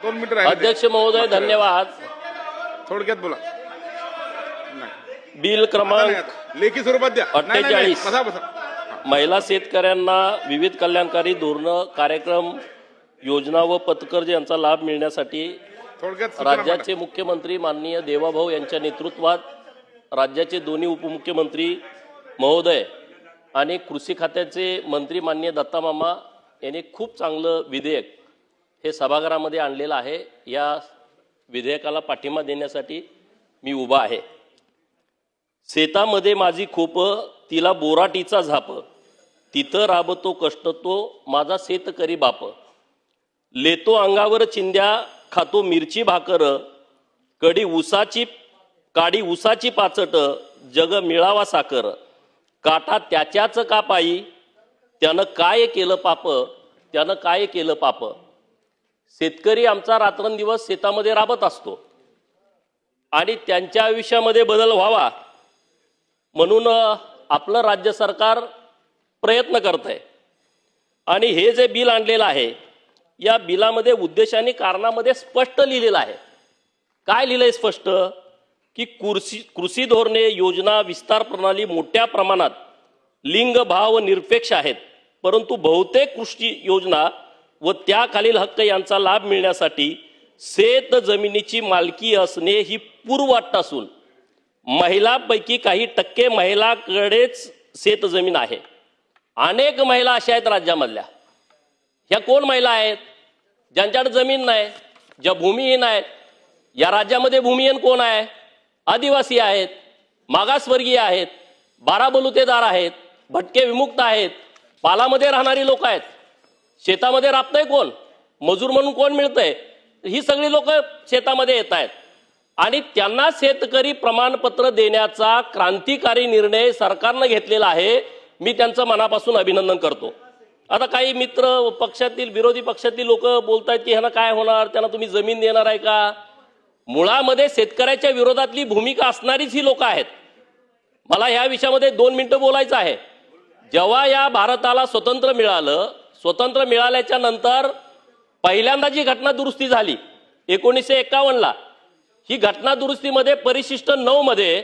2 मिनिटं राहिले. अध्यक्ष महोदय धन्यवाद. थोडक्यात बोला. बिल क्रमांक लेखी स्वरूपात द्या. नाही, नाही, नाही. 48. बसा बसा. महिला शेतकऱ्यांना विविध कल्याणकारी धोरणं, कार्यक्रम, योजना व पथकर यांचा लाभ मिळण्यासाठी थोडक्यात सूचना राज्याचे मुख्यमंत्री माननीय देवाभाऊ यांच्या नेतृत्वात राज्याचे दोन्ही उपमुख्यमंत्री महोदय आणि कृषी खात्याचे मंत्री माननीय दत्तामामा यांनी खूप चांगलं विधेयक हे सभागृहामध्ये आणलेलं आहे. या विधेयकाला पाठिंबा देण्यासाठी मी उभा आहे. शेतामध्ये माझी खोप, तिला बोराटीचा झाप, तिथं राबतो कष्ट तो माझा शेतकरी बाप, लेतो अंगावर चिंध्या, खातो मिरची भाकर, काडी उसाची पाचट, जग मिळावा साकर, काटा त्याच्याच का पायी, त्यानं काय केलं पाप. शेतकरी आमचा रात्रंदिवस शेतामध्ये राबत असतो आणि त्यांच्या आयुष्यामध्ये बदल व्हावा म्हणून आपलं राज्य सरकार प्रयत्न करत आहे. आणि हे जे बिल आणलेलं आहे या बिलामध्ये उद्देश आणि कारणामध्ये स्पष्ट लिहिलेलं आहे. काय लिहिलंय स्पष्ट की कृषी धोरणे, योजना, विस्तार प्रणाली मोठ्या प्रमाणात लिंग भाव निरपेक्ष आहेत, परंतु बहुतेक कृषी योजना व त्याखालील हक्क यांचा लाभ मिळण्यासाठी शेत जमिनीची मालकी असणे ही पूर्वाट असून महिलांपैकी काही टक्के महिलाकडेच शेत जमीन आहे. अनेक महिला अशा आहेत राज्यामधल्या. ह्या कोण महिला आहेत? ज्यांच्याकडे जमीन नाही, ज्या भूमिहीन आहेत. या राज्यामध्ये भूमिहीन कोण आहे? आदिवासी आहेत, मागासवर्गीय आहेत, बाराबलुतेदार आहेत, भटके विमुक्त आहेत, पालामध्ये राहणारी लोक आहेत. शेतामध्ये राबतंय कोण? मजूर म्हणून कोण मिळतंय? ही सगळी लोक शेतामध्ये येत आहेत आणि त्यांना शेतकरी प्रमाणपत्र देण्याचा क्रांतिकारी निर्णय सरकारनं घेतलेला आहे. मी त्यांचं मनापासून अभिनंदन करतो. आता काही मित्र पक्षातील, विरोधी पक्षातील लोक बोलतायत की ह्यांना काय होणार, त्यांना तुम्ही जमीन देणार आहे का? मुळामध्ये शेतकऱ्याच्या विरोधातली भूमिका असणारीच ही लोक आहेत. मला ह्या विषयामध्ये 2 मिनिटं बोलायचं आहे. जेव्हा या भारताला स्वतंत्र मिळालं, स्वतंत्र मिळाल्याच्या नंतर पहिल्यांदा जी घटना दुरुस्ती झाली 1951ला, ही घटना दुरुस्तीमध्ये परिशिष्ट 9 मध्ये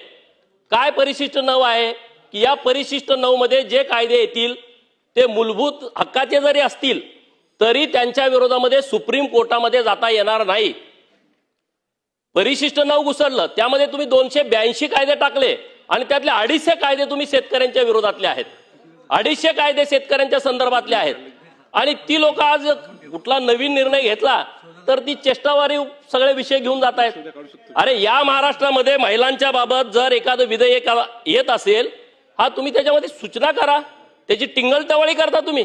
काय परिशिष्ट 9 आहे की या परिशिष्ट 9 मध्ये जे कायदे येतील ते मूलभूत हक्काचे जरी असतील तरी त्यांच्या विरोधामध्ये सुप्रीम कोर्टामध्ये जाता येणार नाही. परिशिष्ट 9 घुसरलं, त्यामध्ये तुम्ही 282 कायदे टाकले आणि त्यातले 250 कायदे तुम्ही शेतकऱ्यांच्या विरोधातले आहेत. 250 कायदे शेतकऱ्यांच्या संदर्भातले आहेत आणि ती लोक आज कुठला नवीन निर्णय घेतला तर ती चेष्टावारी सगळे विषय घेऊन जात आहेत. अरे या महाराष्ट्रामध्ये महिलांच्या बाबत जर एखादं विधेयक येत असेल, हा तुम्ही त्याच्यामध्ये सूचना करा. त्याची टिंगलटवाळी करता तुम्ही,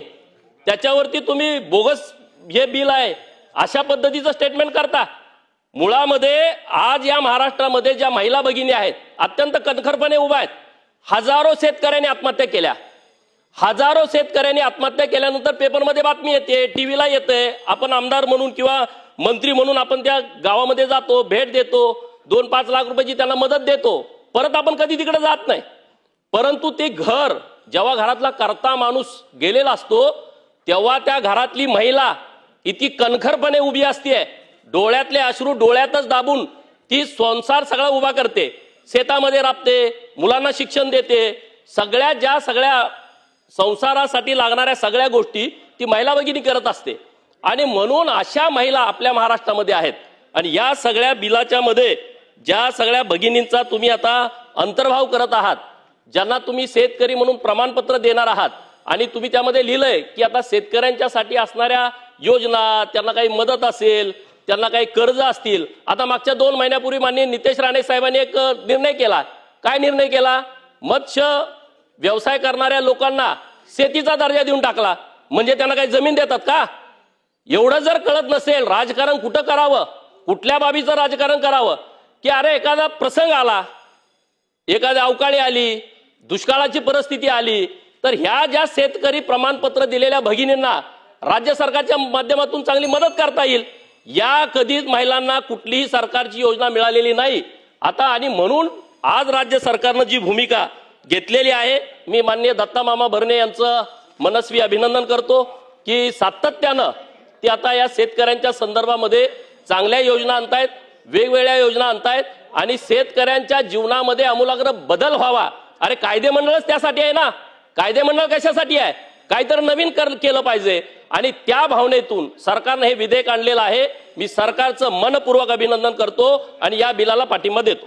त्याच्यावरती तुम्ही बोगस हे बिल आहे अशा पद्धतीचं स्टेटमेंट करता. मुळामध्ये आज या महाराष्ट्रामध्ये ज्या महिला भगिनी आहेत अत्यंत कणखरपणे उभा आहेत. हजारो शेतकऱ्यांनी आत्महत्या केल्या. हजारो शेतकऱ्यांनी आत्महत्या केल्यानंतर पेपरमध्ये बातमी येते, टीव्हीला येते. आपण आमदार म्हणून किंवा मंत्री म्हणून आपण त्या गावामध्ये जातो, भेट देतो, 2-5 लाख रुपयाची त्यांना मदत देतो, परत आपण कधी तिकडे जात नाही. परंतु ते घर जेव्हा घरातला करता माणूस गेलेला असतो तेव्हा त्या घरातली महिला इतकी कणखरपणे उभी असते, डोळ्यातले अश्रू डोळ्यातच दाबून ती संसार सगळा उभा करते, शेतामध्ये राबते, मुलांना शिक्षण देते, सगळ्या संसारासाठी लागणाऱ्या सगळ्या गोष्टी ती महिला भगिनी करत असते. आणि म्हणून अशा महिला आपल्या महाराष्ट्रामध्ये आहेत. आणि या सगळ्या बिलाच्या मध्ये ज्या सगळ्या भगिनींचा तुम्ही आता अंतर्भाव करत आहात, ज्यांना तुम्ही शेतकरी म्हणून प्रमाणपत्र देणार आहात आणि तुम्ही त्यामध्ये लिहिलंय की आता शेतकऱ्यांच्यासाठी असणाऱ्या योजना, त्यांना काही मदत असेल, त्यांना काही कर्ज असतील. आता मागच्या 2 महिन्यापूर्वी माननीय नितेश राणे साहेबांनी एक निर्णय केला. काय निर्णय केला? मत्स्य व्यवसाय करणाऱ्या लोकांना शेतीचा दर्जा देऊन टाकला. म्हणजे त्यांना काही जमीन देतात का? एवढं जर कळत नसेल राजकारण कुठं करावं, कुठल्या बाबीचं राजकारण करावं की अरे एखादा प्रसंग आला, एखादी अवकाळी आली, दुष्काळाची परिस्थिती आली तर ह्या ज्या शेतकरी प्रमाणपत्र दिलेल्या भगिनींना राज्य सरकारच्या माध्यमातून चांगली मदत करता येईल. या कधीच महिलांना कुठलीही सरकारची योजना मिळालेली नाही आता. आणि म्हणून आज राज्य सरकारनं जी भूमिका घेतलेली आहे, मी माननीय दत्तामामा भरणे यांचं मनस्वी अभिनंदन करतो की सातत्यानं ते आता या शेतकऱ्यांच्या संदर्भामध्ये चांगल्या योजना आणतायत, वेगवेगळ्या योजना आणतायत आणि शेतकऱ्यांच्या जीवनामध्ये आमूलाग्र बदल व्हावा. अरे कायदे मंडळच त्यासाठी आहे ना. कायदे मंडळ कशासाठी आहे? काहीतरी नवीन केलं पाहिजे आणि त्या भावनेतून सरकारने हे विधेयक आणलेलं आहे. मी सरकारचं मनपूर्वक अभिनंदन करतो आणि या बिलाला पाठिंबा देतो.